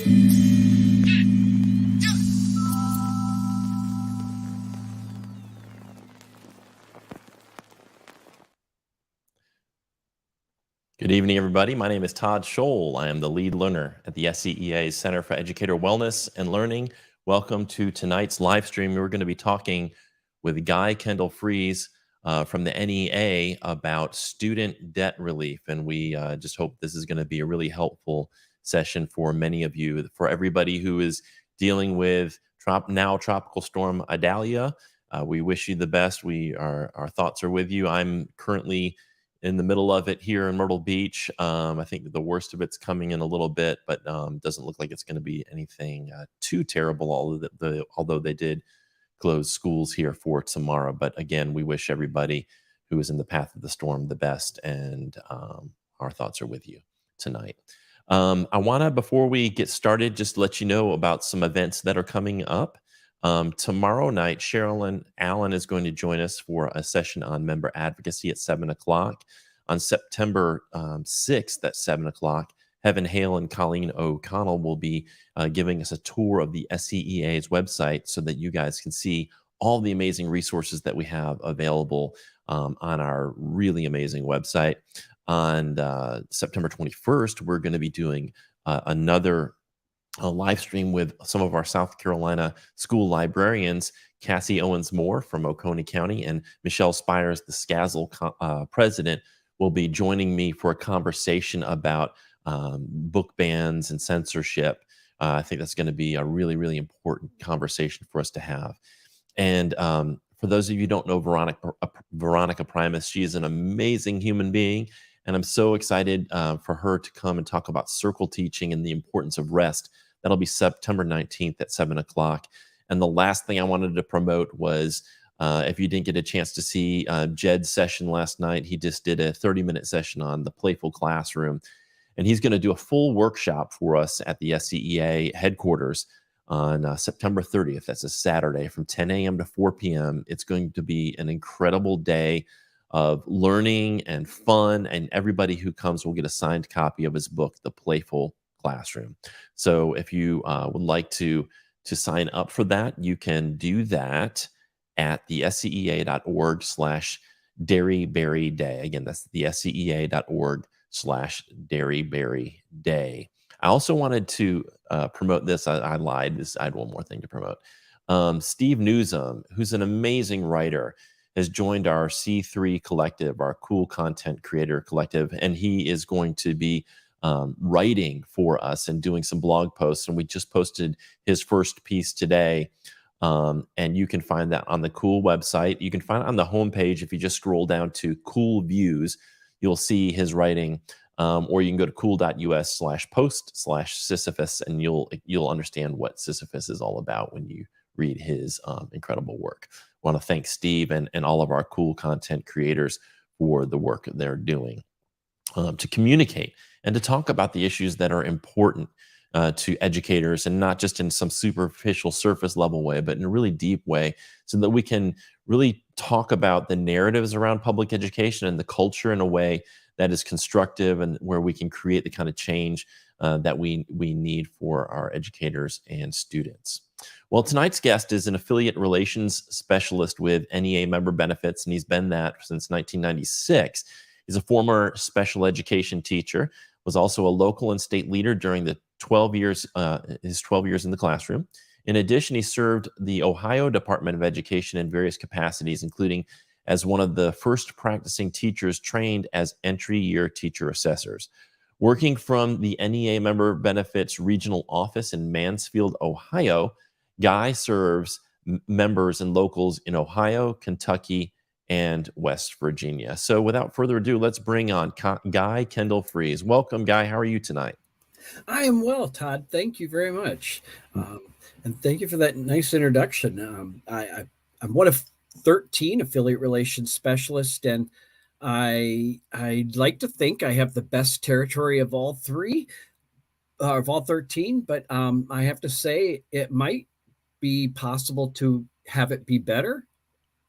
Good evening, everybody. My name is Todd Scholl. I am the lead learner at the SCEA's Center for Educator Wellness and Learning. Welcome to tonight's live stream. We're going to be talking with Guy Kendall-Freas from the NEA about student debt relief. And we just hope this is going to be a really helpful session for many of you, for everybody who is dealing with now Tropical Storm Idalia. We wish you the best. Our thoughts are with you. I'm currently in the middle of it here in Myrtle Beach. I think the worst of it's coming in a little bit, but doesn't look like it's going to be anything too terrible, although they did close schools here for tomorrow. But again, we wish everybody who is in the path of the storm the best, and our thoughts are with you tonight. I want to, before we get started, just let you know about some events that are coming up. Tomorrow night, Sherilyn Allen is going to join us for a session on member advocacy at 7 o'clock. On September 6th at 7 o'clock, Heaven Hale and Colleen O'Connell will be giving us a tour of the SCEA's website so that you guys can see all the amazing resources that we have available on our really amazing website. On September 21st, we're going to be doing another live stream with some of our South Carolina school librarians, Cassie Owens-Moore from Oconee County and Michelle Spires, the SCASL president, will be joining me for a conversation about book bans and censorship. I think that's going to be a really, really important conversation for us to have. And for those of you who don't know Veronica Primus, she is an amazing human being. And I'm so excited for her to come and talk about circle teaching and the importance of rest. That'll be September 19th at 7 o'clock. And the last thing I wanted to promote was, if you didn't get a chance to see Jed's session last night, he just did a 30-minute session on the playful classroom. And he's going to do a full workshop for us at the SCEA headquarters on September 30th. That's a Saturday from 10 a.m. to 4 p.m. It's going to be an incredible day of learning and fun, and everybody who comes will get a signed copy of his book, The Playful Classroom. So if you would like to sign up for that, you can do that at the scea.org/dairyberryday. Again, that's the scea.org/dairyberryday. I also wanted to promote this. I lied. I had one more thing to promote. Steve Newsom, who's an amazing writer, has joined our C3 collective, our cool content creator collective, and he is going to be writing for us and doing some blog posts. And we just posted his first piece today. And you can find that on the Cool website. You can find it on the homepage. If you just scroll down to Cool Views, you'll see his writing. Or you can go to cool.us/post/Sisyphus, and you'll understand what Sisyphus is all about when you read his incredible work. I want to thank Steve and all of our cool content creators for the work they're doing to communicate and to talk about the issues that are important to educators, and not just in some superficial surface level way, but in a really deep way, so that we can really talk about the narratives around public education and the culture in a way that is constructive and where we can create the kind of change that we need for our educators and students. Well, tonight's guest is an affiliate relations specialist with NEA Member Benefits, and he's been that since 1996. He's a former special education teacher, was also a local and state leader during the 12 years in the classroom. In addition, he served the Ohio Department of Education in various capacities, including as one of the first practicing teachers trained as entry year teacher assessors. Working from the NEA Member Benefits Regional Office in Mansfield, Ohio, Guy serves members and locals in Ohio, Kentucky, and West Virginia. So without further ado, let's bring on Guy Kendall-Freas. Welcome, Guy. How are you tonight? I am well, Todd. Thank you very much. And thank you for that nice introduction. I'm one of 13 affiliate relations specialists, and I'd like to think I have the best territory of all 13, but I have to say it might be possible to have it be better.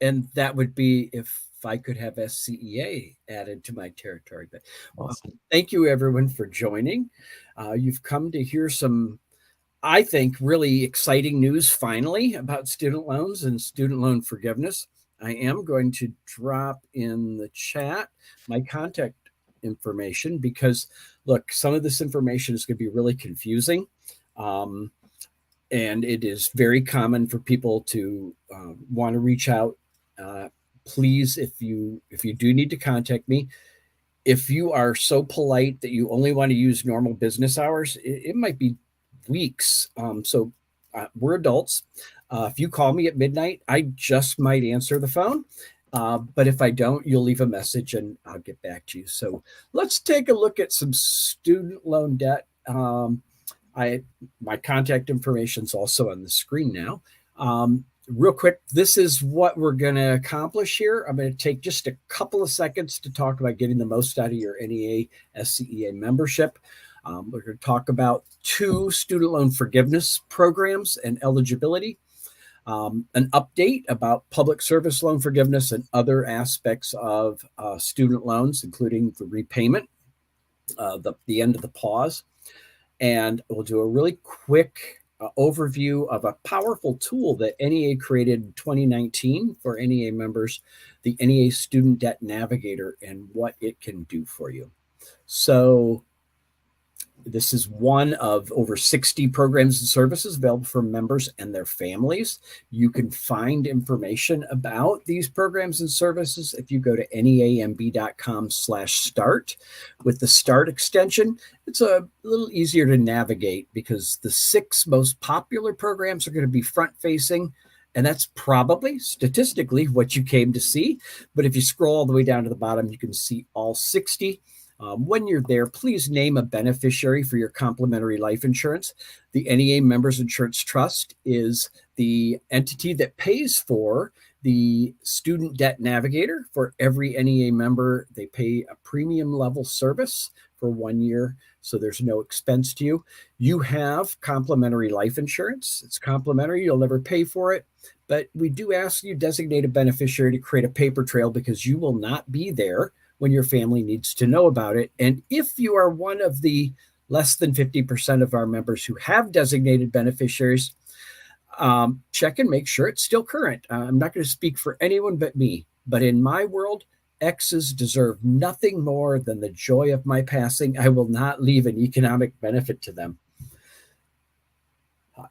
And that would be if I could have SCEA added to my territory. But Awesome. thank you, everyone, for joining. You've come to hear some I think, really exciting news finally about student loans and student loan forgiveness. I am going to drop in the chat my contact information because, look, some of this information is going to be really confusing. And it is very common for people to want to reach out. Please, if you do need to contact me, if you are so polite that you only want to use normal business hours, it might be weeks. We're adults. If you call me at midnight, I just might answer the phone. But if I don't, you'll leave a message and I'll get back to you. So let's take a look at some student loan debt. My contact information is also on the screen now. Real quick, this is what we're going to accomplish here. I'm going to take just a couple of seconds to talk about getting the most out of your NEA SCEA membership. We're going to talk about 2 student loan forgiveness programs and eligibility, an update about public service loan forgiveness and other aspects of student loans, including the repayment, the end of the pause. And we'll do a really quick overview of a powerful tool that NEA created in 2019 for NEA members, the NEA Student Debt Navigator, and what it can do for you. So this is one of over 60 programs and services available for members and their families. You can find information about these programs and services if you go to neamb.com/start. With the START extension, it's a little easier to navigate because the 6 most popular programs are going to be front-facing, and that's probably statistically what you came to see. But if you scroll all the way down to the bottom, you can see all 60. When you're there, please name a beneficiary for your complimentary life insurance. The NEA Members Insurance Trust is the entity that pays for the Student Debt Navigator. For every NEA member, they pay a premium level service for 1 year, so there's no expense to you. You have complimentary life insurance. It's complimentary. You'll never pay for it, but we do ask you designate a beneficiary to create a paper trail because you will not be there when your family needs to know about it. And if you are one of the less than 50% of our members who have designated beneficiaries, check and make sure it's still current. I'm not going to speak for anyone but me, but in my world, X's deserve nothing more than the joy of my passing. I will not leave an economic benefit to them.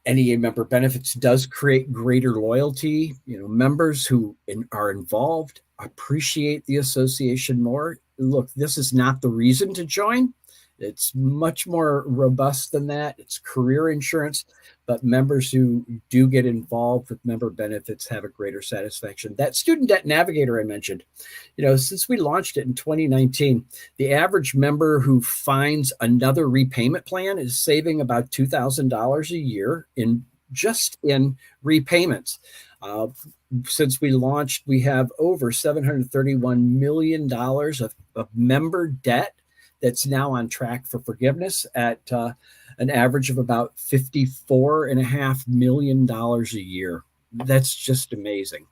NEA member benefits does create greater loyalty. Members who are involved appreciate the association more. Look, this is not the reason to join. It's much more robust than that. It's career insurance, but members who do get involved with member benefits have a greater satisfaction. That Student Debt Navigator I mentioned, since we launched it in 2019, the average member who finds another repayment plan is saving about $2,000 a year in repayments. Since we launched, we have over $731 million of member debt that's now on track for forgiveness at an average of about $54.5 million a year. That's just amazing.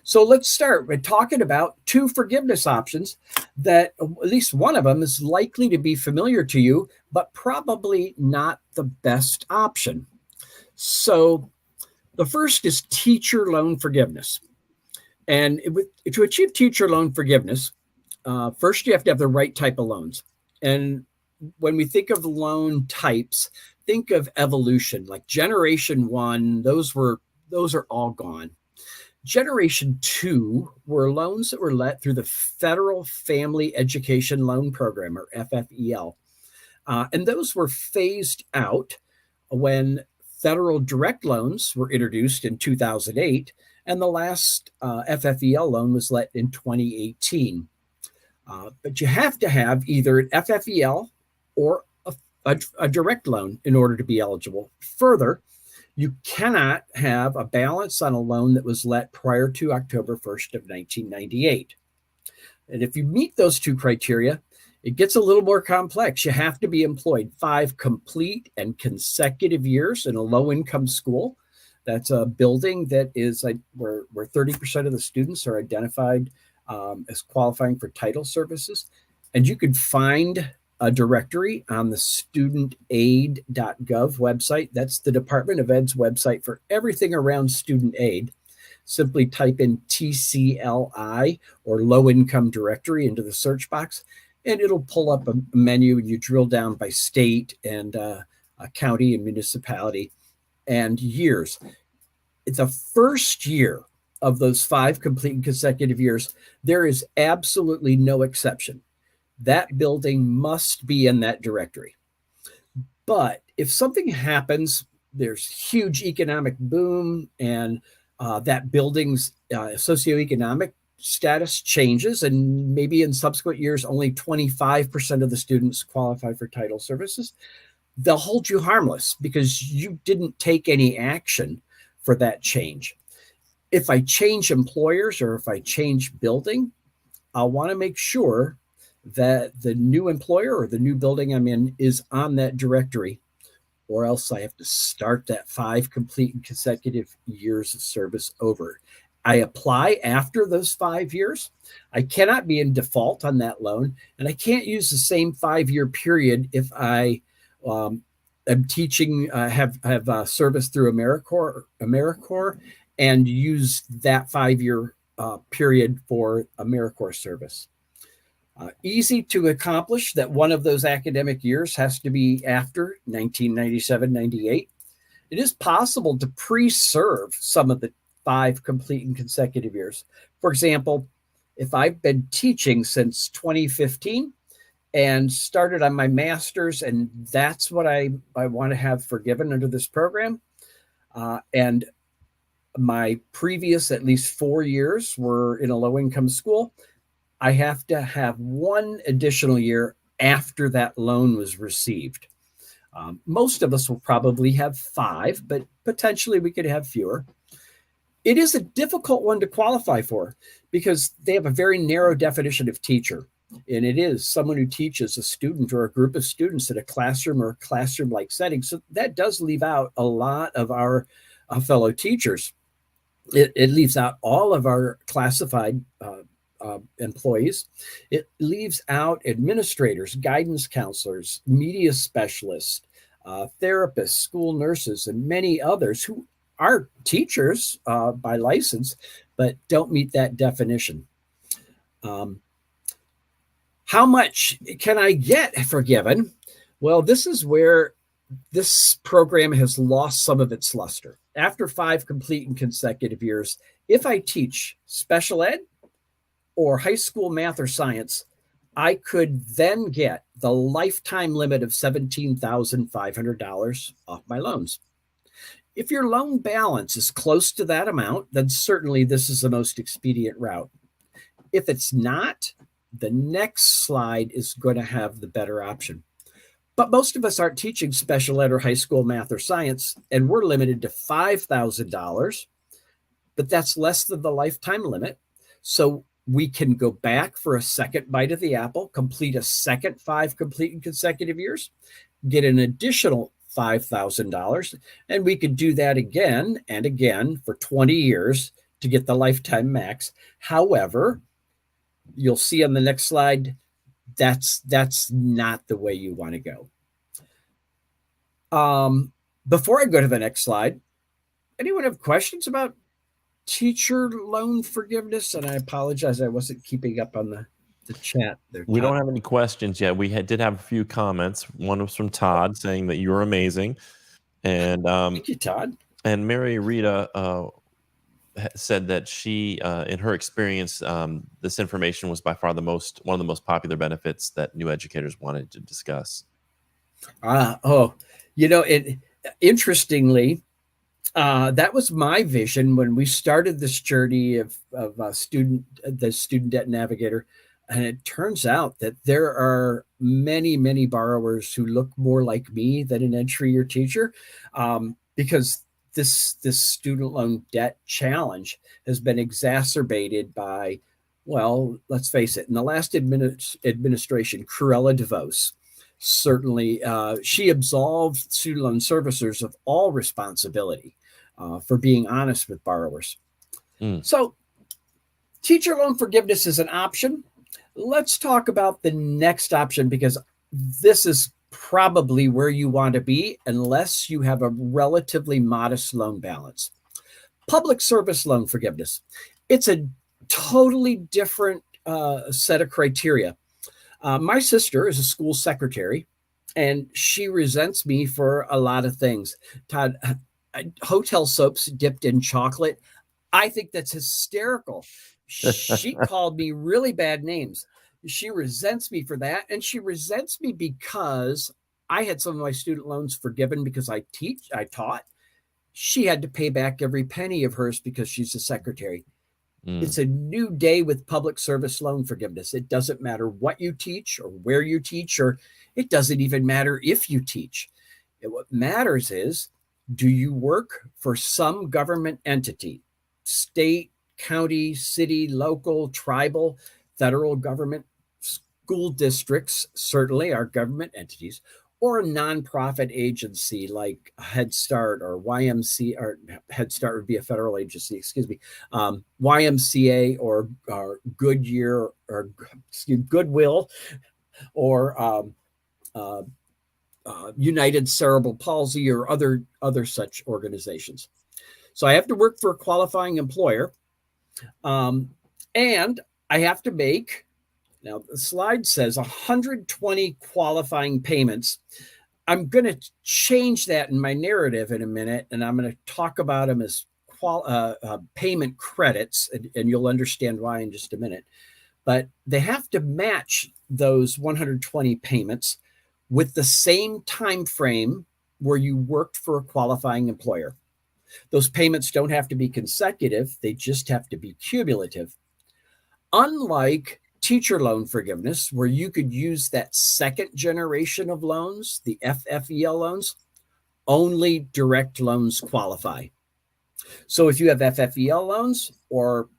So let's start by talking about 2 forgiveness options that at least one of them is likely to be familiar to you, but probably not the best option. So the first is teacher loan forgiveness. And to achieve teacher loan forgiveness, first you have to have the right type of loans. And when we think of loan types, think of evolution, like Generation 1, those are all gone. Generation 2 were loans that were let through the Federal Family Education Loan Program, or FFEL. And those were phased out when federal direct loans were introduced in 2008, and the last FFEL loan was let in 2018. But you have to have either an FFEL or a direct loan in order to be eligible. Further, you cannot have a balance on a loan that was let prior to October 1st of 1998. And if you meet those 2 criteria, it gets a little more complex. You have to be employed 5 complete and consecutive years in a low-income school. That's a building that is where 30% of the students are identified as qualifying for title services. And you could find a directory on the studentaid.gov website. That's the Department of Ed's website for everything around student aid. Simply type in TCLI or low income directory into the search box, and it'll pull up a menu, and you drill down by state and a county and municipality and years. The first year of those 5 complete and consecutive years, there is absolutely no exception. That building must be in that directory. But if something happens, there's huge economic boom, and that building's socioeconomic status changes, and maybe in subsequent years, only 25% of the students qualify for title services, they'll hold you harmless because you didn't take any action for that change. If I change employers or if I change building, I'll want to make sure that the new employer or the new building I'm in is on that directory, or else I have to start that 5 complete and consecutive years of service over. I apply after those 5 years. I cannot be in default on that loan, and I can't use the same 5-year period if I am teaching, have service through AmeriCorps, and use that 5-year period for AmeriCorps service. Easy to accomplish that one of those academic years has to be after 1997-98. It is possible to pre-serve some of the 5 complete and consecutive years. For example, if I've been teaching since 2015 and started on my master's, and that's what I want to have forgiven under this program, and my previous at least 4 years were in a low-income school, I have to have 1 additional year after that loan was received. Most of us will probably have 5, but potentially we could have fewer. It is a difficult one to qualify for because they have a very narrow definition of teacher. And it is someone who teaches a student or a group of students in a classroom or classroom-like setting. So that does leave out a lot of our fellow teachers. It leaves out all of our classified employees. It leaves out administrators, guidance counselors, media specialists, therapists, school nurses, and many others who are teachers by license, but don't meet that definition. How much can I get forgiven? Well, this is where this program has lost some of its luster. After 5 complete and consecutive years, if I teach special ed or high school math or science, I could then get the lifetime limit of $17,500 off my loans. If your loan balance is close to that amount, then certainly this is the most expedient route. If it's not, the next slide is going to have the better option. But most of us aren't teaching special ed or high school math or science, and we're limited to $5,000, but that's less than the lifetime limit. So we can go back for a second bite of the apple, complete a second 5 complete and consecutive years, get an additional $5,000, and we could do that again and again for 20 years to get the lifetime max. However, you'll see on the next slide, that's not the way you want to go. Before I go to the next slide, anyone have questions about teacher loan forgiveness? And I apologize, I wasn't keeping up on the chat there. We don't have any questions yet. We did have a few comments. One was from Todd saying that you're amazing. And thank you, Todd. And Mary Rita said that she, in her experience, this information was by far one of the most popular benefits that new educators wanted to discuss. Interestingly, that was my vision when we started this journey of the Student Debt Navigator. And it turns out that there are many, many borrowers who look more like me than an entry-year teacher, because this student loan debt challenge has been exacerbated by, well, let's face it, in the last administration, Cruella DeVos, certainly she absolved student loan servicers of all responsibility for being honest with borrowers. So teacher loan forgiveness is an option. Let's talk about the next option, because this is probably where you want to be unless you have a relatively modest loan balance. Public service loan forgiveness. It's a totally different set of criteria. My sister is a school secretary, and she resents me for a lot of things. Todd, hotel soaps dipped in chocolate. I think that's hysterical. She called me really bad names. She resents me for that. And she resents me because I had some of my student loans forgiven because I taught. She had to pay back every penny of hers because she's a secretary. It's a new day with public service loan forgiveness. It doesn't matter what you teach or where you teach, or it doesn't even matter if you teach. What matters is, do you work for some government entity, state, county, city, local, tribal, federal government, school districts, certainly are government entities, or a nonprofit agency like Head Start or YMCA, or Head Start would be a federal agency, excuse me, YMCA or Goodyear or Goodwill or United Cerebral Palsy or other such organizations. So I have to work for a qualifying employer, and I have to make, now the slide says 120 qualifying payments. I'm going to change that in my narrative in a minute, and I'm going to talk about them as payment credits, and you'll understand why in just a minute. But they have to match those 120 payments with the same time frame where you worked for a qualifying employer. Those payments don't have to be consecutive, they just have to be cumulative. Unlike teacher loan forgiveness, where you could use that second generation of loans, the FFEL loans, only direct loans qualify. So if you have FFEL loans or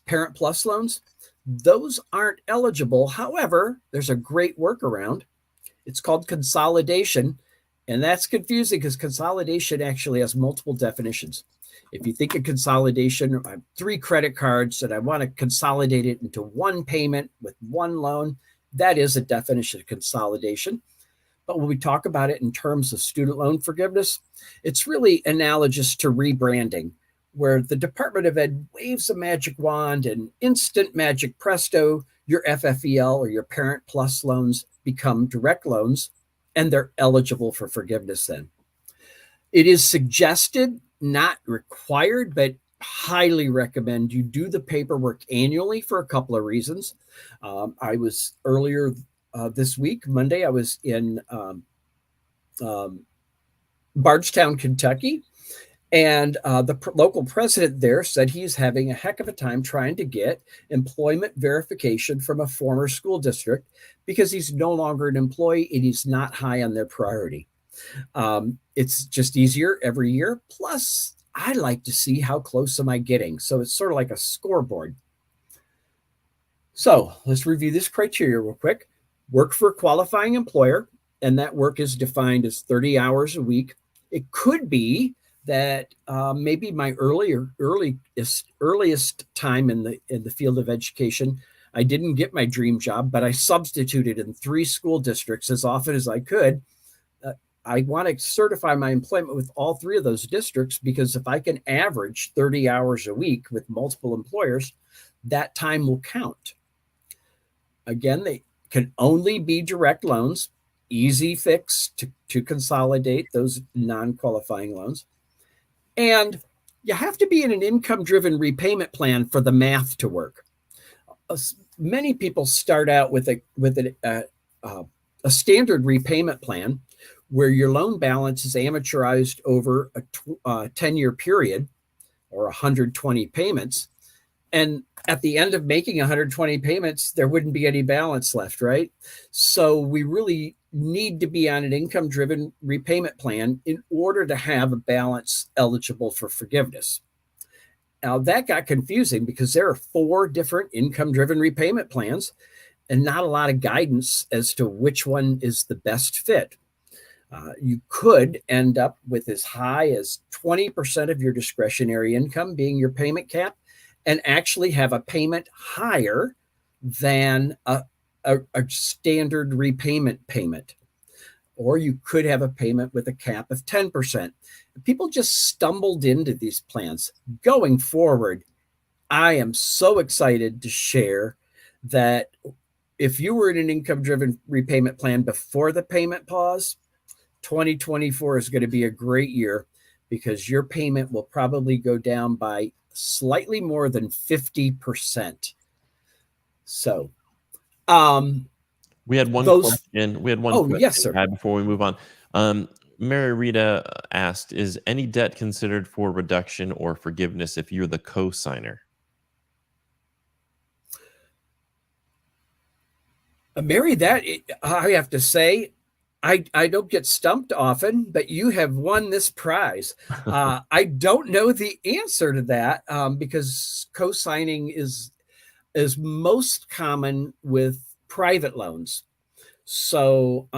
Parent Plus loans, those aren't eligible. However, there's a great workaround. It's called consolidation. And that's confusing because consolidation actually has multiple definitions. If you think of consolidation, I have 3 credit cards and I want to consolidate it into one payment with one loan, that is a definition of consolidation. But when we talk about it in terms of student loan forgiveness, it's really analogous to rebranding, where the Department of Ed waves a magic wand and instant magic presto, your FFEL or your Parent Plus loans become direct loans, and they're eligible for forgiveness then. It is suggested, not required, but highly recommend you do the paperwork annually for a couple of reasons. I was earlier this week, Monday, I was in Bardstown, Kentucky, and the local president there said he's having a heck of a time trying to get employment verification from a former school district because he's no longer an employee and he's not high on their priority. It's just easier every year. Plus, I like to see how close am I getting. So it's sort of like a scoreboard. So let's review this criteria real quick. Work for a qualifying employer, and that work is defined as 30 hours a week. It could be that maybe my earliest time in the field of education, I didn't get my dream job, but I substituted in 3 school districts as often as I could. I want to certify my employment with all 3 of those districts because if I can average 30 hours a week with multiple employers, that time will count. Again, they can only be direct loans, easy fix to consolidate those non-qualifying loans. And you have to be in an income-driven repayment plan for the math to work. Many people start out with a standard repayment plan where your loan balance is amortized over a 10-year period or 120 payments. And at the end of making 120 payments, there wouldn't be any balance left, right? So we really need to be on an income-driven repayment plan in order to have a balance eligible for forgiveness. Now, that got confusing because there are 4 different income-driven repayment plans and not a lot of guidance as to which one is the best fit. You could end up with as high as 20% of your discretionary income being your payment cap and actually have a payment higher than a standard repayment payment, or you could have a payment with a cap of 10%. People just stumbled into these plans. Going forward, I am so excited to share that if you were in an income-driven repayment plan before the payment pause, 2024 is going to be a great year because your payment will probably go down by slightly more than 50%. So, we had one those, question. We had one oh, yes, question, sir. Tad, before we move on. Mary Rita asked, "Is any debt considered for reduction or forgiveness if you're the co-signer?" Mary, that I have to say, I don't get stumped often, but you have won this prize. I don't know the answer to that because co-signing is most common with private loans. So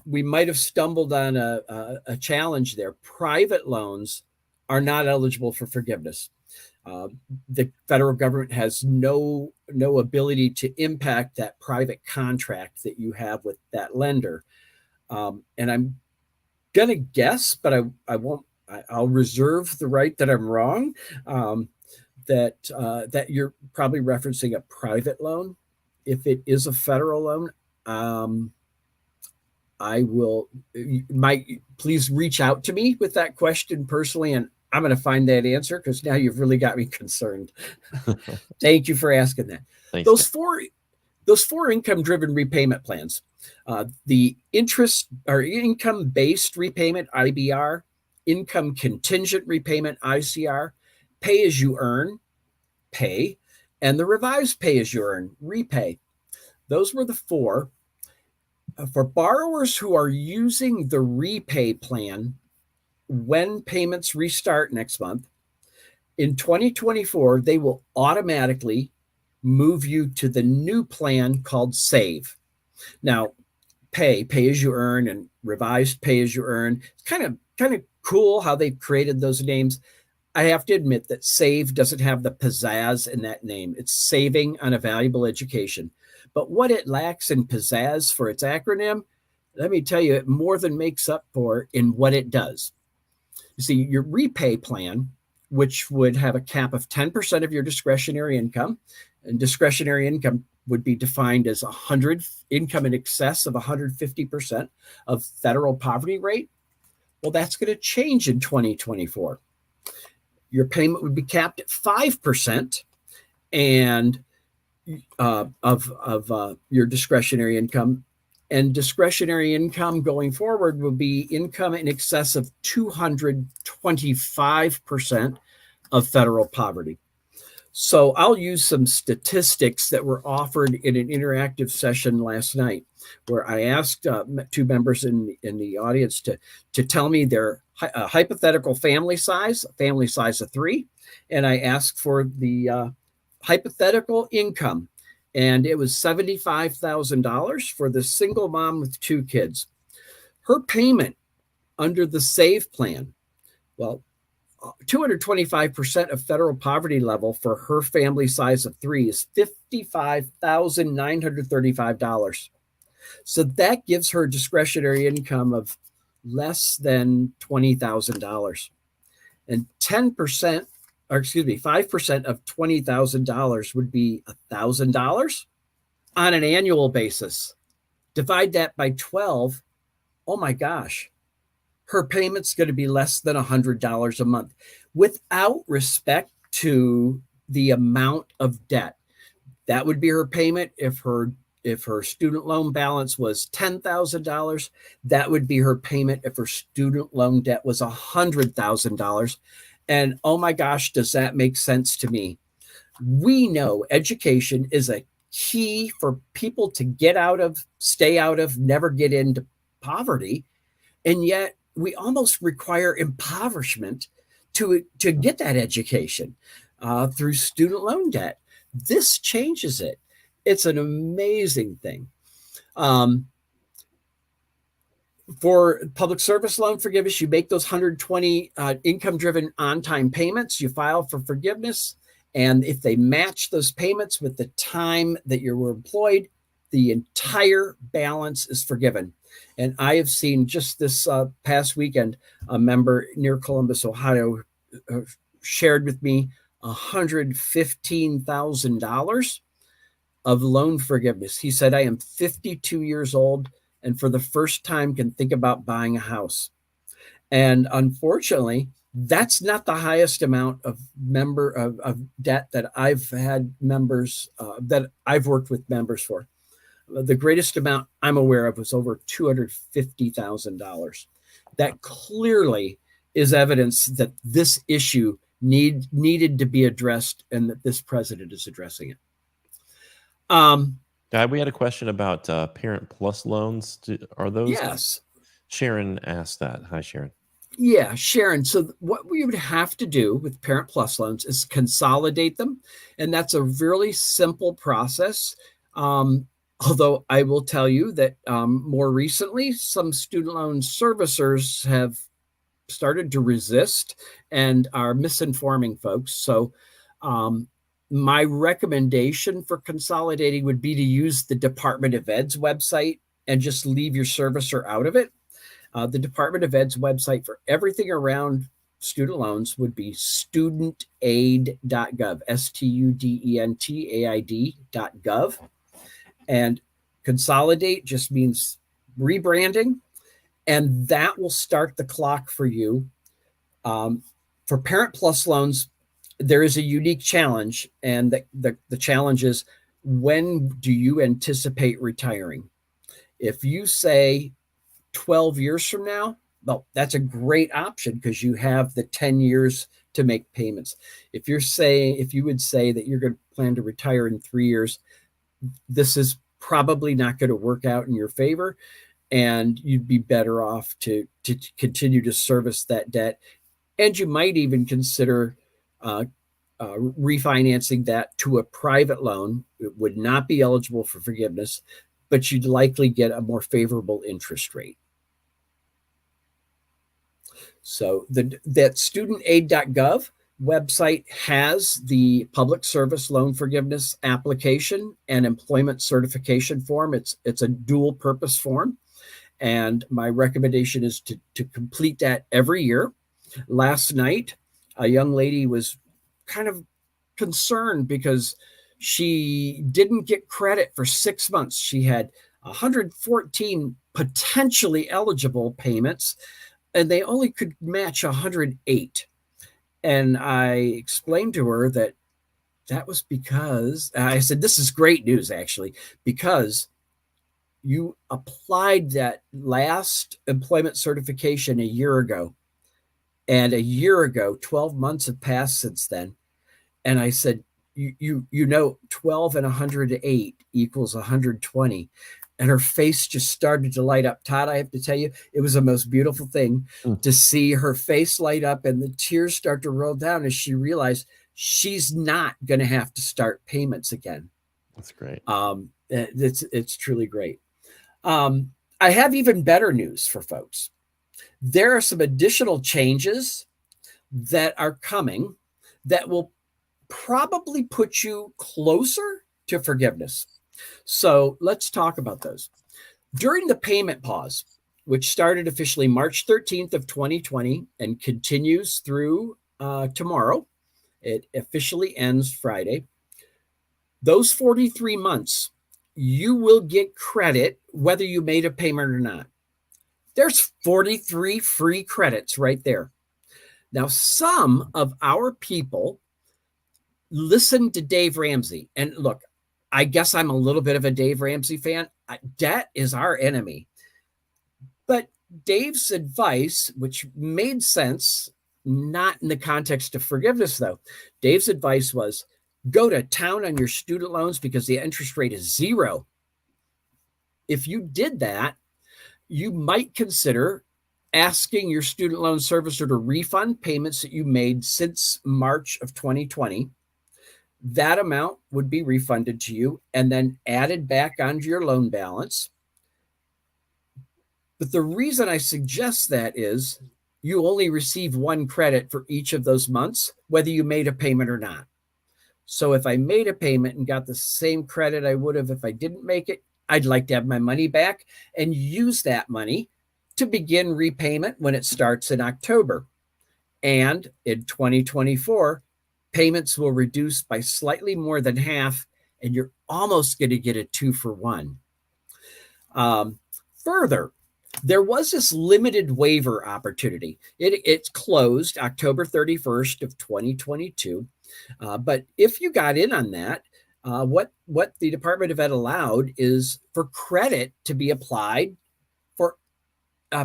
we might have stumbled on a challenge there. Private loans are not eligible for forgiveness. The federal government has no ability to impact that private contract that you have with that lender. And I'm gonna guess, but I won't. I'll reserve the right that I'm wrong. That you're probably referencing a private loan. If it is a federal loan, I will. Please reach out to me with that question personally, and I'm going to find that answer because now you've really got me concerned. Thank you for asking that. Thanks, Those Ted. four income-driven repayment plans, the interest or income-based repayment (IBR), income contingent repayment (ICR), pay as you earn (pay), and the revised pay as you earn (repay). Those were the four. For borrowers who are using the repay plan when payments restart next month, in 2024, they will automatically move you to the new plan called Save. Now, pay as you earn, and revised pay as you earn. It's kind of cool how they've created those names. I have to admit that Save doesn't have the pizzazz in that name. It's saving on a valuable education. But what it lacks in pizzazz for its acronym, let me tell you, it more than makes up for in what it does. You see, your repay plan, which would have a cap of 10% of your discretionary income, and discretionary income would be defined as income in excess of 150% of federal poverty rate. Well, that's going to change in 2024. Your payment would be capped at 5% and of your discretionary income. And discretionary income going forward will be income in excess of 225% of federal poverty. So I'll use some statistics that were offered in an interactive session last night, where I asked two members in the audience to tell me their hypothetical family size of 3, and I asked for the hypothetical income, and it was $75,000 for the single mom with 2 kids. Her payment under the SAVE plan, well, 225% of federal poverty level for her family size of 3 is $55,935. So that gives her discretionary income of less than $20,000. And 10%, or excuse me, 5% of $20,000 would be $1,000 on an annual basis. Divide that by 12. Oh my gosh. Her payment's going to be less than $100 a month without respect to the amount of debt. That would be her payment if her student loan balance was $10,000. That would be her payment if her student loan debt was $100,000. And oh my gosh, does that make sense to me? We know education is a key for people to get out of, stay out of, never get into poverty. And yet we almost require impoverishment to get that education through student loan debt. This changes it. It's an amazing thing. For public service loan forgiveness, you make those 120 income-driven on-time payments. You file for forgiveness. And if they match those payments with the time that you were employed, the entire balance is forgiven. And I have seen just this past weekend, a member near Columbus, Ohio, shared with me $115,000 of loan forgiveness. He said, I am 52 years old and for the first time can think about buying a house. And unfortunately, that's not the highest amount of debt that I've had members that I've worked with members for. The greatest amount I'm aware of was over $250,000. That clearly is evidence that this issue needed to be addressed and that this president is addressing it. We had a question about Parent Plus loans. Are those? Yes. Sharon asked that. Hi, Sharon. Yeah, Sharon. So what we would have to do with Parent Plus loans is consolidate them. And that's a really simple process. Although I will tell you that more recently, some student loan servicers have started to resist and are misinforming folks. So my recommendation for consolidating would be to use the Department of Ed's website and just leave your servicer out of it. The Department of Ed's website for everything around student loans would be studentaid.gov, studentaid.gov. And consolidate just means rebranding, and that will start the clock for you. For Parent Plus loans, there is a unique challenge, and the challenge is, when do you anticipate retiring? If you say 12 years from now, well, that's a great option because you have the 10 years to make payments. If you would say that you're going to plan to retire in 3 years, this is probably not going to work out in your favor, and you'd be better off to continue to service that debt. And you might even consider refinancing that to a private loan. It would not be eligible for forgiveness, but you'd likely get a more favorable interest rate. So that studentaid.gov website has the public service loan forgiveness application and employment certification form. It's a dual purpose form. And my recommendation is to complete that every year. Last night, a young lady was kind of concerned because she didn't get credit for 6 months. She had 114 potentially eligible payments, and they only could match 108. And I explained to her that was because, I said, this is great news, actually, because you applied that last employment certification a year ago. And a year ago, 12 months have passed since then. And I said, you know, 12 and 108 equals 120. And her face just started to light up. Todd, I have to tell you, it was the most beautiful thing to see her face light up and the tears start to roll down as she realized she's not going to have to start payments again. That's great. It's truly great. I have even better news for folks. There are some additional changes that are coming that will probably put you closer to forgiveness. So let's talk about those. During the payment pause, which started officially March 13th of 2020 and continues through tomorrow, it officially ends Friday. Those 43 months, you will get credit whether you made a payment or not. There's 43 free credits right there. Now, some of our people listen to Dave Ramsey. And look, I guess I'm a little bit of a Dave Ramsey fan. Debt is our enemy. But Dave's advice, which made sense, not in the context of forgiveness, though. Dave's advice was, go to town on your student loans because the interest rate is 0. If you did that, you might consider asking your student loan servicer to refund payments that you made since March of 2020. That amount would be refunded to you and then added back onto your loan balance. But the reason I suggest that is you only receive 1 credit for each of those months, whether you made a payment or not. So if I made a payment and got the same credit I would have if I didn't make it, I'd like to have my money back and use that money to begin repayment when it starts in October. And in 2024, payments will reduce by slightly more than half, and you're almost going to get a 2-for-1. Further, there was this limited waiver opportunity. It's closed October 31st of 2022. But if you got in on that, what the Department of Ed allowed is for credit to be applied for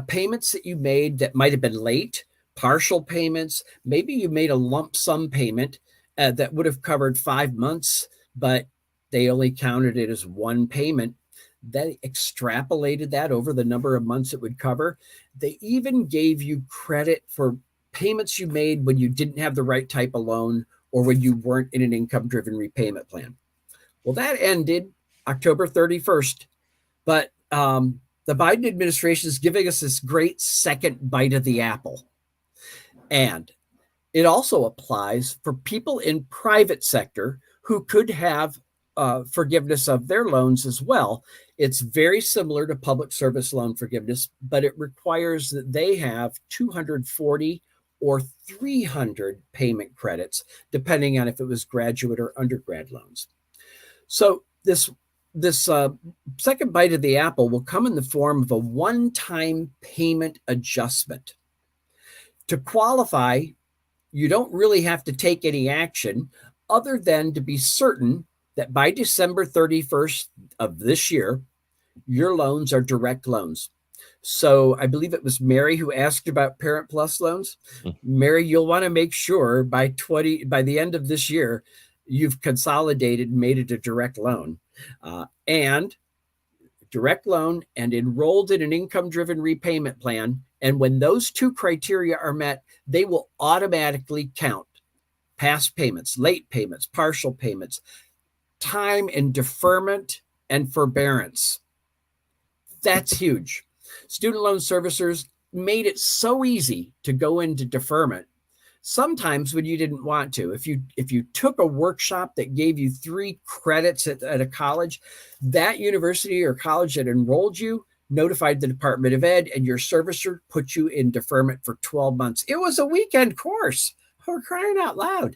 payments that you made that might have been late, partial payments. Maybe you made a lump sum payment that would have covered 5 months, but they only counted it as one payment. They extrapolated that over the number of months it would cover. They even gave you credit for payments you made when you didn't have the right type of loan or when you weren't in an income-driven repayment plan. Well, that ended October 31st, but the Biden administration is giving us this great second bite of the apple. And it also applies for people in private sector who could have forgiveness of their loans as well. It's very similar to public service loan forgiveness, but it requires that they have 240 or 300 payment credits, depending on if it was graduate or undergrad loans. So this second bite of the apple will come in the form of a one-time payment adjustment. To qualify, you don't really have to take any action other than to be certain that by December 31st of this year, your loans are direct loans. So I believe it was Mary who asked about Parent Plus loans. Mary, you'll want to make sure by the end of this year, you've consolidated and made it a direct loan. And direct loan and enrolled in an income-driven repayment plan. And when those two criteria are met, they will automatically count past payments, late payments, partial payments, time and deferment and forbearance. That's huge. Student loan servicers made it so easy to go into deferment. Sometimes when you didn't want to, if you took a workshop that gave you 3 credits at a college, that university or college that enrolled you notified the Department of Ed, and your servicer put you in deferment for 12 months. It was a weekend course. We're crying out loud.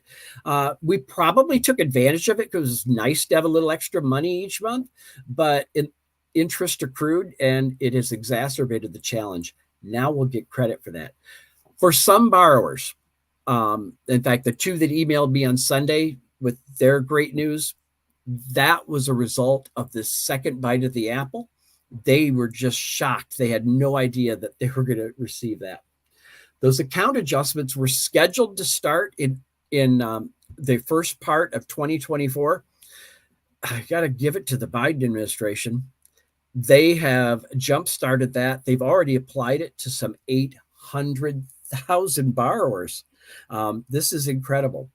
We probably took advantage of it because it's nice to have a little extra money each month, but interest accrued, and it has exacerbated the challenge. Now we'll get credit for that. For some borrowers, in fact, the 2 that emailed me on Sunday with their great news, that was a result of this second bite of the apple. They were just shocked. They had no idea that they were going to receive that. Those account adjustments were scheduled to start in the first part of 2024. I got to give it to the Biden administration. They have jump-started that. They've already applied it to some 800,000 borrowers. This is incredible.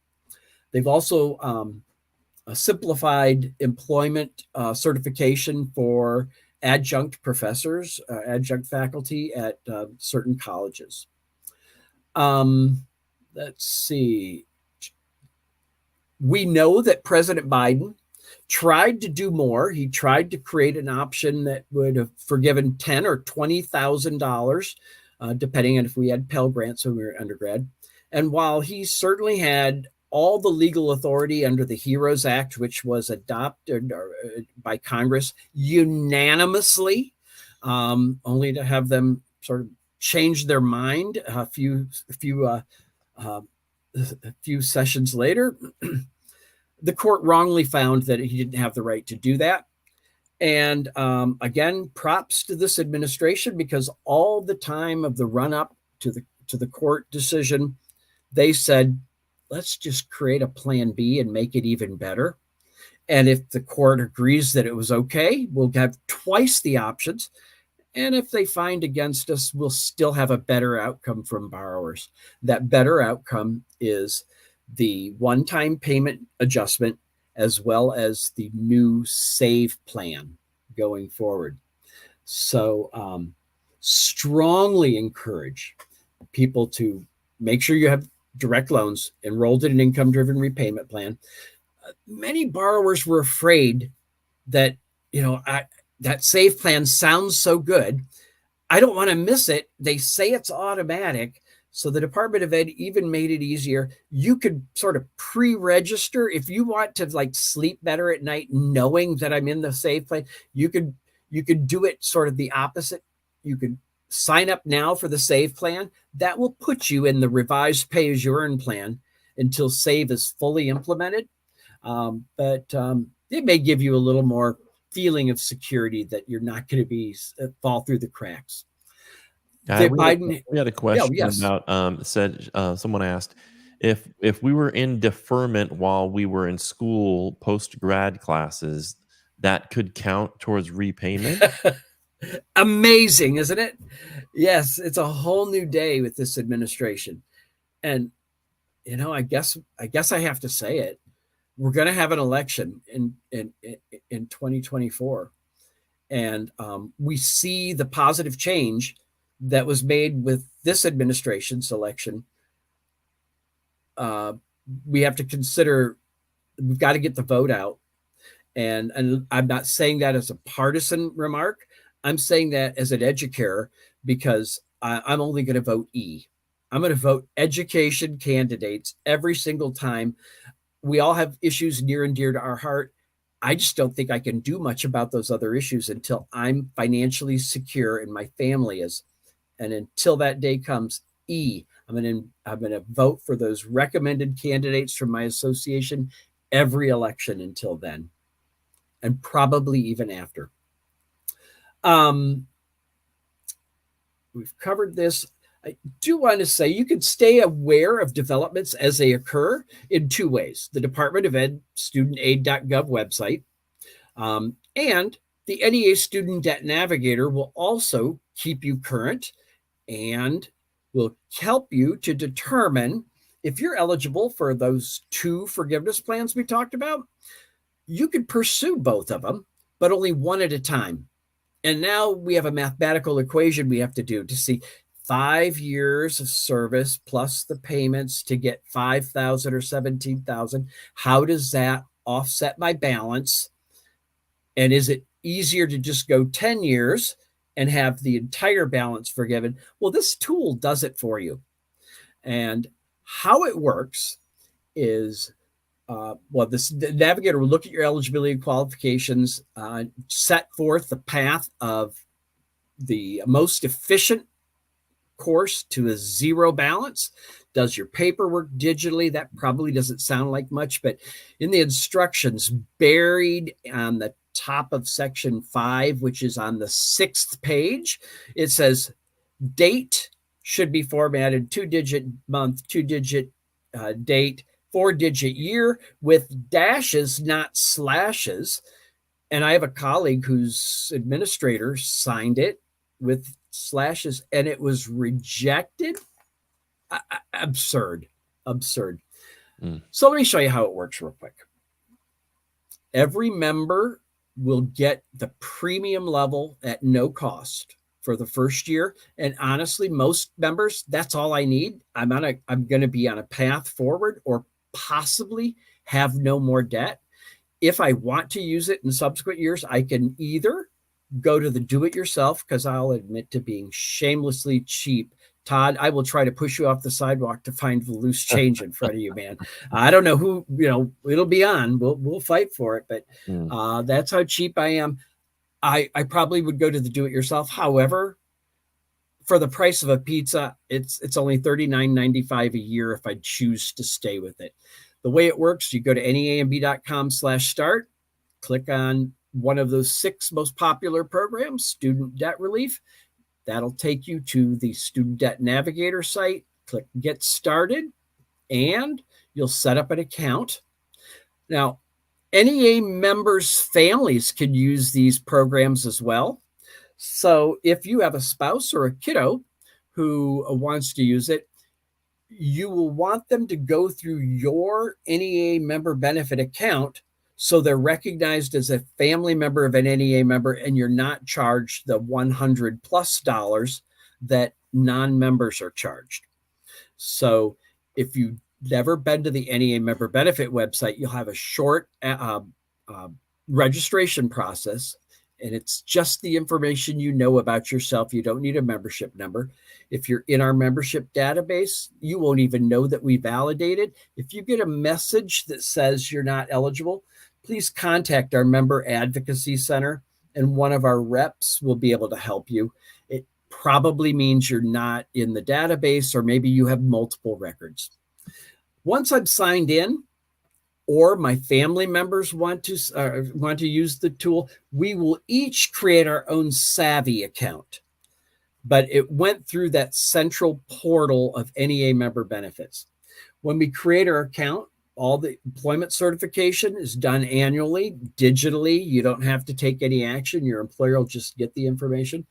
They've also simplified employment certification for adjunct professors, adjunct faculty at certain colleges. Let's see. We know that President Biden tried to do more. He tried to create an option that would have forgiven $10,000 or $20,000, depending on if we had Pell Grants when we were undergrad. And while he certainly had all the legal authority under the HEROES Act, which was adopted by Congress unanimously, only to have them sort of change their mind a few sessions later, the court wrongly found that he didn't have the right to do that. And again, props to this administration, because all the time of the run-up to the court decision, they said, let's just create a plan B and make it even better. And if the court agrees that it was okay, we'll have twice the options. And if they find against us, we'll still have a better outcome from borrowers. That better outcome is the one-time payment adjustment, as well as the new SAVE plan going forward. So strongly encourage people to make sure you have direct loans, enrolled in an income-driven repayment plan. Many borrowers were afraid that, that save plan sounds so good. I don't want to miss it. They say it's automatic. So the Department of Ed even made it easier. You could sort of pre-register if you want to like sleep better at night, knowing that I'm in the save plan. You could do it sort of the opposite. You could sign up now for the save plan. That will put you in the revised pay-as-you-earn plan until save is fully implemented. But it may give you a little more feeling of security that you're not going to be fall through the cracks. The Biden, we had a yeah, question yes. about said someone asked if we were in deferment while we were in school post grad classes, that could count towards repayment. Amazing, isn't it? Yes, it's a whole new day with this administration. And I guess I have to say it. We're going to have an election in 2024, and we see the positive change that was made with this administration's election. We have to consider we've got to get the vote out, and I'm not saying that as a partisan remark. I'm saying that as an educator because I'm only going to vote E. I'm going to vote education candidates every single time. We all have issues near and dear to our heart. I just don't think I can do much about those other issues until I'm financially secure and my family is. And until that day comes, E. I'm going to vote for those recommended candidates from my association every election until then, and probably even after. We've covered this. I do want to say you can stay aware of developments as they occur in two ways: the Department of Ed studentaid.gov website, and the NEA Student Debt Navigator will also keep you current and will help you to determine if you're eligible for those two forgiveness plans we talked about. You could pursue both of them, but only one at a time. And now we have a mathematical equation we have to do to see 5 years of service plus the payments to get 5,000 or 17,000. How does that offset my balance? And is it easier to just go 10 years and have the entire balance forgiven? Well, this tool does it for you. And how it works is, the navigator will look at your eligibility and qualifications, set forth the path of the most efficient course to a zero balance, does your paperwork digitally. That probably doesn't sound like much, but in the instructions buried on the top of section 5, which is on the 6th page, it says date should be formatted 2-digit month, 2-digit date, 4-digit year with dashes, not slashes. And I have a colleague whose administrator signed it with slashes and it was rejected. Absurd. So let me show you how it works real quick. Every member will get the premium level at no cost for the first year. And honestly, most members, that's all I need. I'm going to be on a path forward or possibly have no more debt. If I want to use it in subsequent years, I can either go to the do-it-yourself, because I'll admit to being shamelessly cheap. Todd, I will try to push you off the sidewalk to find the loose change in front of you, man. I don't know who, it'll be on. We'll fight for it, but that's how cheap I am. I probably would go to the do-it-yourself. However, for the price of a pizza, it's only $39.95 a year if I choose to stay with it. The way it works, you go to neamb.com/start, click on one of those 6 most popular programs, student debt relief. That'll take you to the Student Debt Navigator site. Click Get Started, and you'll set up an account. Now, NEA members' families can use these programs as well. So if you have a spouse or a kiddo who wants to use it, you will want them to go through your NEA member benefit account so they're recognized as a family member of an NEA member, and you're not charged the $100+ that non-members are charged. So if you've never been to the NEA member benefit website, you'll have a short registration process. And it's just the information you know about yourself. You don't need a membership number. If you're in our membership database, you won't even know that we validated. If you get a message that says you're not eligible, please contact our member advocacy center, and one of our reps will be able to help you. It probably means you're not in the database, or maybe you have multiple records. Once I'm signed in, or my family members want to use the tool, we will each create our own Savvy account. But it went through that central portal of NEA member benefits. When we create our account, all the employment certification is done annually, digitally. You don't have to take any action. Your employer will just get the information.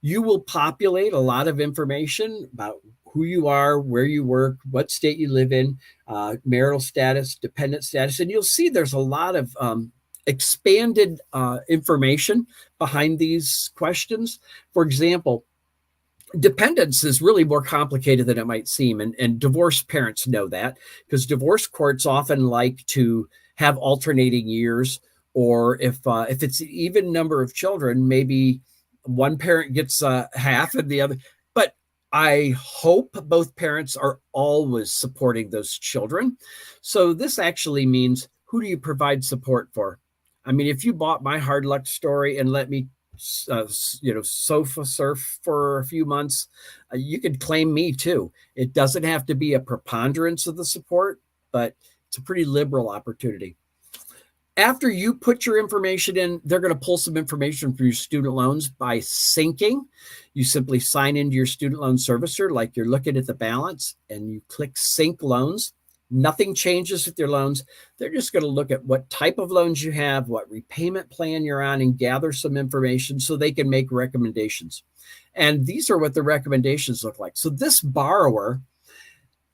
You will populate a lot of information about who you are, where you work, what state you live in, marital status, dependent status. And you'll see there's a lot of expanded information behind these questions. For example, dependence is really more complicated than it might seem. And divorced parents know that, because divorce courts often like to have alternating years, or if it's an even number of children, maybe one parent gets half and the other. But I hope both parents are always supporting those children. So this actually means, who do you provide support for? I mean, if you bought my hard luck story and let me sofa surf for a few months, you could claim me too. It doesn't have to be a preponderance of the support, but it's a pretty liberal opportunity. After you put your information in, they're going to pull some information from your student loans by syncing. You simply sign into your student loan servicer like you're looking at the balance, and you click sync loans. Nothing changes with your loans. They're just going to look at what type of loans you have, what repayment plan you're on, and gather some information so they can make recommendations. And these are what the recommendations look like. So this borrower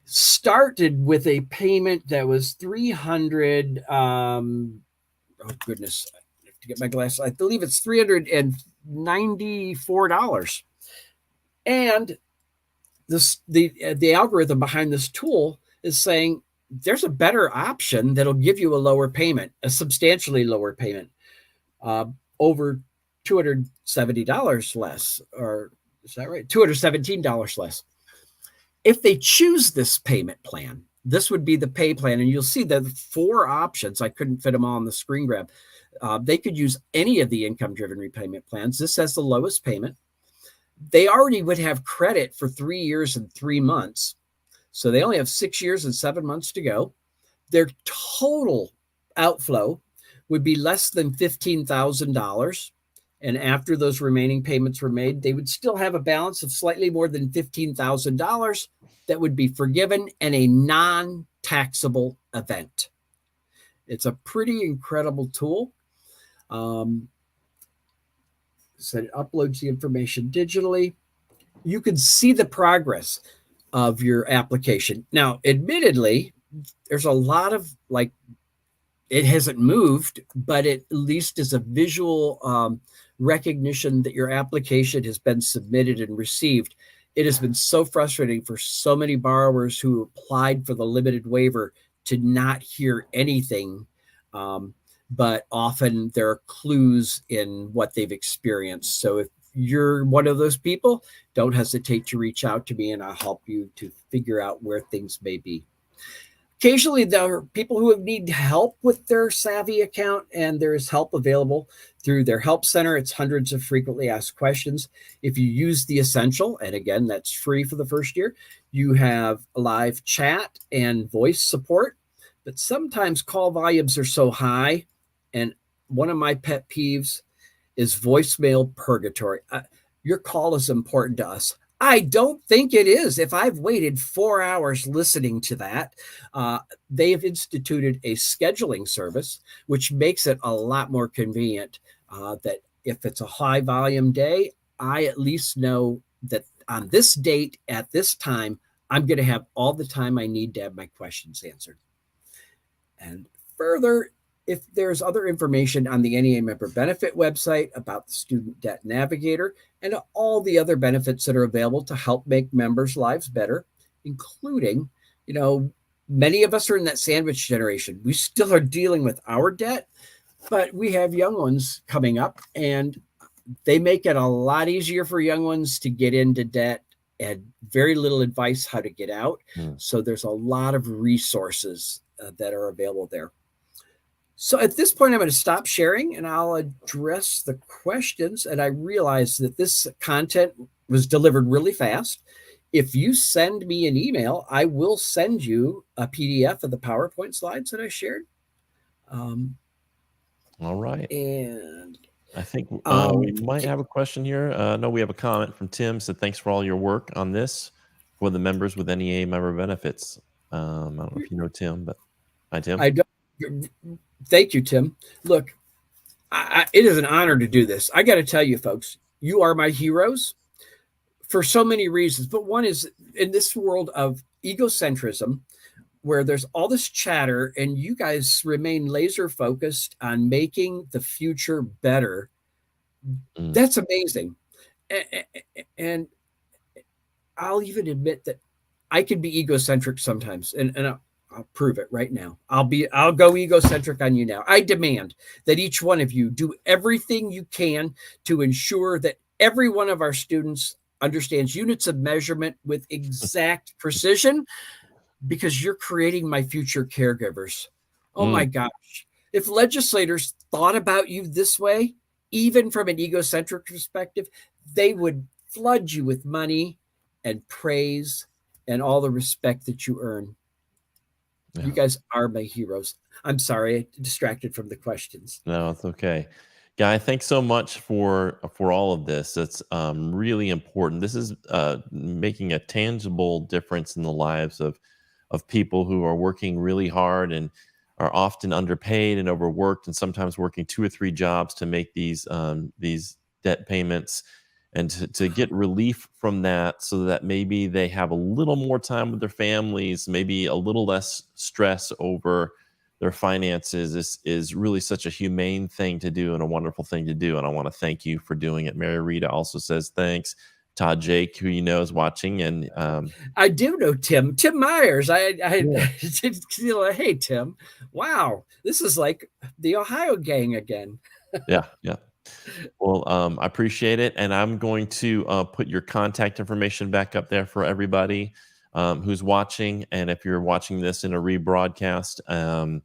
started with a payment that was $300. Oh goodness, I have to get my glasses. I believe it's $394. And the algorithm behind this tool is saying there's a better option that'll give you a lower payment, a substantially lower payment, over $270 less, or is that right? $217 less. If they choose this payment plan, this would be the pay plan, and you'll see the 4 options. I couldn't fit them all on the screen grab. They could use any of the income-driven repayment plans. This has the lowest payment. They already would have credit for 3 years and 3 months. So they only have 6 years and 7 months to go. Their total outflow would be less than $15,000. And after those remaining payments were made, they would still have a balance of slightly more than $15,000 that would be forgiven in a non-taxable event. It's a pretty incredible tool. So it uploads the information digitally. You can see the progress of your application. Now, admittedly, there's a lot of it hasn't moved, but it at least is a visual recognition that your application has been submitted and received. It has been so frustrating for so many borrowers who applied for the limited waiver to not hear anything. But often there are clues in what they've experienced. So if you're one of those people, don't hesitate to reach out to me, and I'll help you to figure out where things may be. Occasionally, there are people who need help with their Savvy account, and there is help available through their help center. It's hundreds of frequently asked questions. If you use the Essential, and again, that's free for the first year, you have live chat and voice support. But sometimes call volumes are so high, and one of my pet peeves is voicemail purgatory. Your call is important to us. I don't think it is. If I've waited 4 hours listening to that, they have instituted a scheduling service, which makes it a lot more convenient, that if it's a high volume day, I at least know that on this date at this time, I'm going to have all the time I need to have my questions answered. And further, if there's other information on the NEA member benefit website about the Student Debt Navigator and all the other benefits that are available to help make members' lives better, including, many of us are in that sandwich generation. We still are dealing with our debt, But we have young ones coming up, and they make it a lot easier for young ones to get into debt and very little advice how to get out. Mm. So there's a lot of resources that are available there. So at this point, I'm going to stop sharing and I'll address the questions. And I realize that this content was delivered really fast. If you send me an email, I will send you a PDF of the PowerPoint slides that I shared. All right. And I think um, we might have a question here. No, we have a comment from Tim. Said thanks for all your work on this for the members with NEA member benefits. I don't know if you know Tim, but hi, Tim. I don't. Thank you, Tim. Look, it is an honor to do this. I got to tell you, folks, you are my heroes for so many reasons. But one is in this world of egocentrism, where there's all this chatter, and you guys remain laser focused on making the future better. Mm. That's amazing. And I'll even admit that I can be egocentric sometimes, and I'll prove it right now. I'll go egocentric on you now. I demand that each one of you do everything you can to ensure that every one of our students understands units of measurement with exact precision, because you're creating my future caregivers. Oh Mm. my gosh. If legislators thought about you this way, even from an egocentric perspective, they would flood you with money and praise and all the respect that you earn. Yeah. You guys are my heroes. I'm sorry, I distracted from the questions. No, it's okay. Guy, thanks so much for all of this. It's really important. This is making a tangible difference in the lives of people who are working really hard and are often underpaid and overworked, and sometimes working 2 or 3 jobs to make these debt payments, and to get relief from that, so that maybe they have a little more time with their families, maybe a little less stress over their finances, is really such a humane thing to do and a wonderful thing to do. And I want to thank you for doing it. Mary Rita also says thanks. Todd Jake, who you know is watching, and I do know Tim Myers. yeah, Hey, Tim. Wow. This is like the Ohio gang again. yeah. Well, I appreciate it, and I'm going to put your contact information back up there for everybody who's watching. And if you're watching this in a rebroadcast,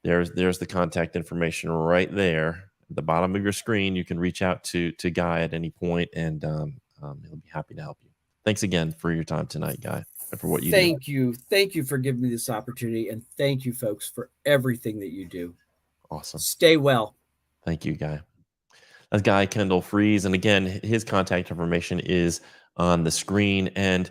there's the contact information right there at the bottom of your screen. You can reach out to Guy at any point, and he'll be happy to help you. Thanks again for your time tonight, Guy, and for what you do. Thank you. Thank you for giving me this opportunity. And thank you, folks, for everything that you do. Awesome. Stay well. Thank you, Guy. That's Guy Kendall-Freas, and again, his contact information is on the screen. And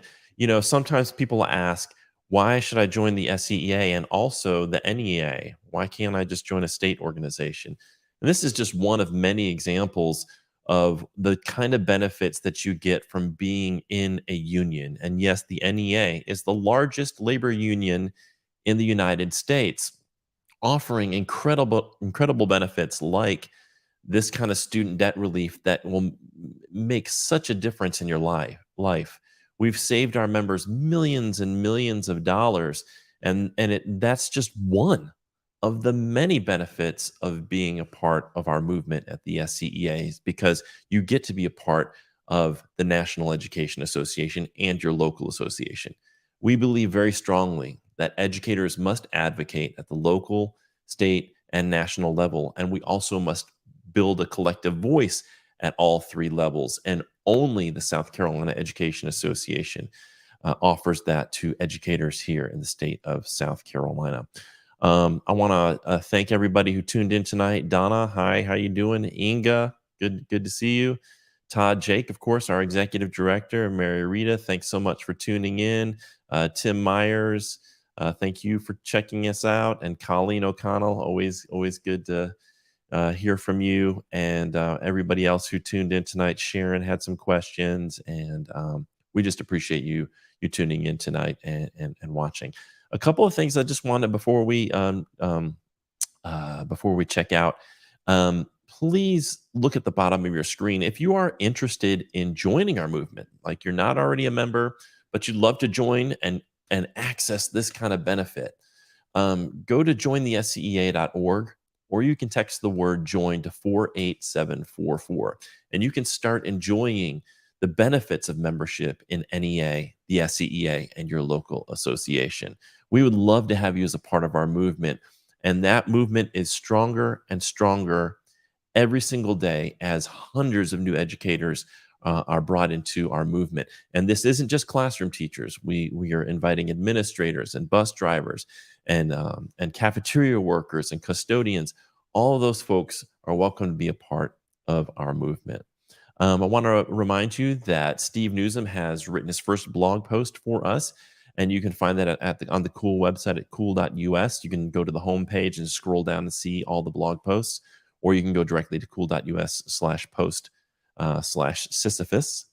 sometimes people ask, why should I join the SCEA and also the NEA? Why can't I just join a state organization? And this is just one of many examples of the kind of benefits that you get from being in a union. And yes, the NEA is the largest labor union in the United States, offering incredible benefits like this kind of student debt relief that will make such a difference in your life. We've saved our members millions and millions of dollars, and that's just one of the many benefits of being a part of our movement at the SCEAs, because you get to be a part of the National Education Association and your local association. We believe very strongly that educators must advocate at the local, state, and national level, and we also must build a collective voice at all 3 levels. And only the South Carolina Education Association offers that to educators here in the state of South Carolina. I want to thank everybody who tuned in tonight. Donna, hi, how you doing? Inga, good to see you. Todd Jake, of course, our executive director, and Mary Rita, thanks so much for tuning in. Tim Myers, thank you for checking us out. And Colleen O'Connell, always good to hear from you, and everybody else who tuned in tonight. Sharon had some questions, and we just appreciate you tuning in tonight and watching. A couple of things I just wanted before we check out. Please look at the bottom of your screen if you are interested in joining our movement. Like, you're not already a member, but you'd love to join and access this kind of benefit. Go to jointhescea.org or you can text the word join to 48744. And you can start enjoying the benefits of membership in NEA, the SCEA, and your local association. We would love to have you as a part of our movement. And that movement is stronger and stronger every single day as hundreds of new educators are brought into our movement. And this isn't just classroom teachers. We are inviting administrators and bus drivers and cafeteria workers and custodians. All of those folks are welcome to be a part of our movement. I want to remind you that Steve Newsom has written his first blog post for us, and you can find that on the Cool website at cool.us. You can go to the homepage and scroll down and see all the blog posts, or you can go directly to cool.us/post/Sisyphus.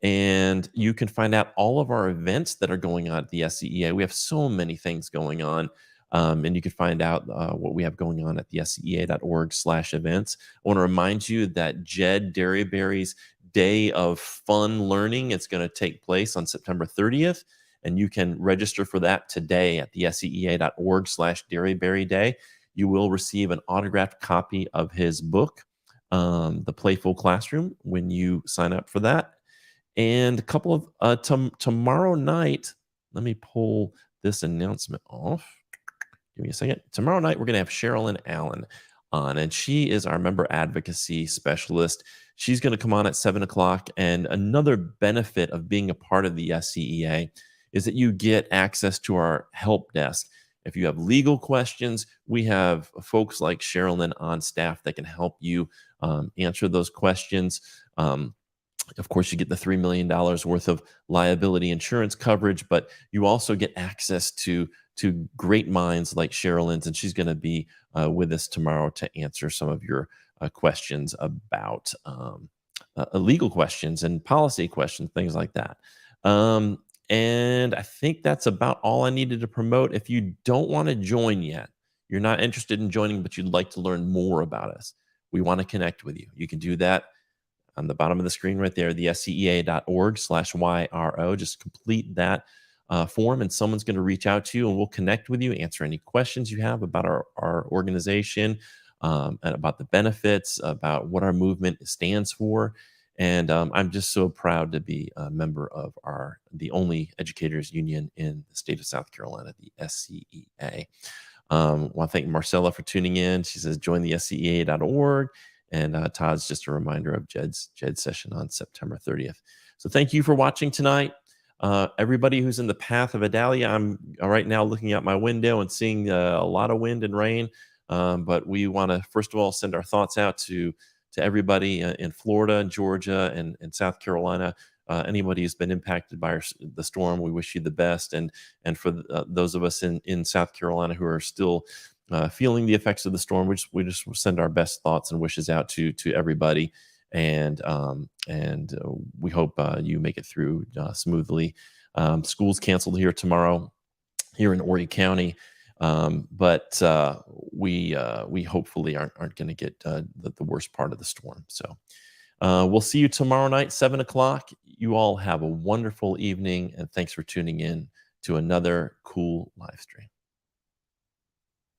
And you can find out all of our events that are going on at the SCEA. We have so many things going on. And you can find out what we have going on at the scea.org/events. I want to remind you that Jed Derryberry's Day of Fun Learning is going to take place on September 30th. And you can register for that today at the scea.org/Derryberry Day. You will receive an autographed copy of his book, The Playful Classroom, when you sign up for that. And a couple of tomorrow night, let me pull this announcement off. Give me a second. Tomorrow night, we're going to have Sherilyn Allen on, and she is our member advocacy specialist. She's going to come on at 7 o'clock. And another benefit of being a part of the SCEA is that you get access to our help desk. If you have legal questions, we have folks like Sherilyn on staff that can help you answer those questions. Of course, you get the $3 million worth of liability insurance coverage, but you also get access to great minds like Sherilyn's, and she's going to be with us tomorrow to answer some of your questions about legal questions and policy questions, things like that. And I think that's about all I needed to promote. If you don't want to join yet, you're not interested in joining, but you'd like to learn more about us, we want to connect with you. You can do that on the bottom of the screen right there, the scea.org/YRO. Just complete that form, and someone's going to reach out to you, and we'll connect with you, answer any questions you have about our organization, and about the benefits, about what our movement stands for. And I'm just so proud to be a member of the only educators union in the state of South Carolina, the SCEA. Want to thank Marcella for tuning in. She says, join the scea.org. And Todd's just a reminder of Jed's session on September 30th. So thank you for watching tonight. Everybody who's in the path of Adalia, I'm right now looking out my window and seeing a lot of wind and rain. But we want to, first of all, send our thoughts out to everybody in Florida and Georgia and South Carolina. Anybody who's been impacted by the storm, we wish you the best. And for those of us in South Carolina who are still feeling the effects of the storm, we just send our best thoughts and wishes out to everybody, and we hope you make it through smoothly. School's canceled here tomorrow, here in Horry County, but we hopefully aren't going to get the worst part of the storm. So we'll see you tomorrow night, 7 o'clock. You all have a wonderful evening, and thanks for tuning in to another cool live stream.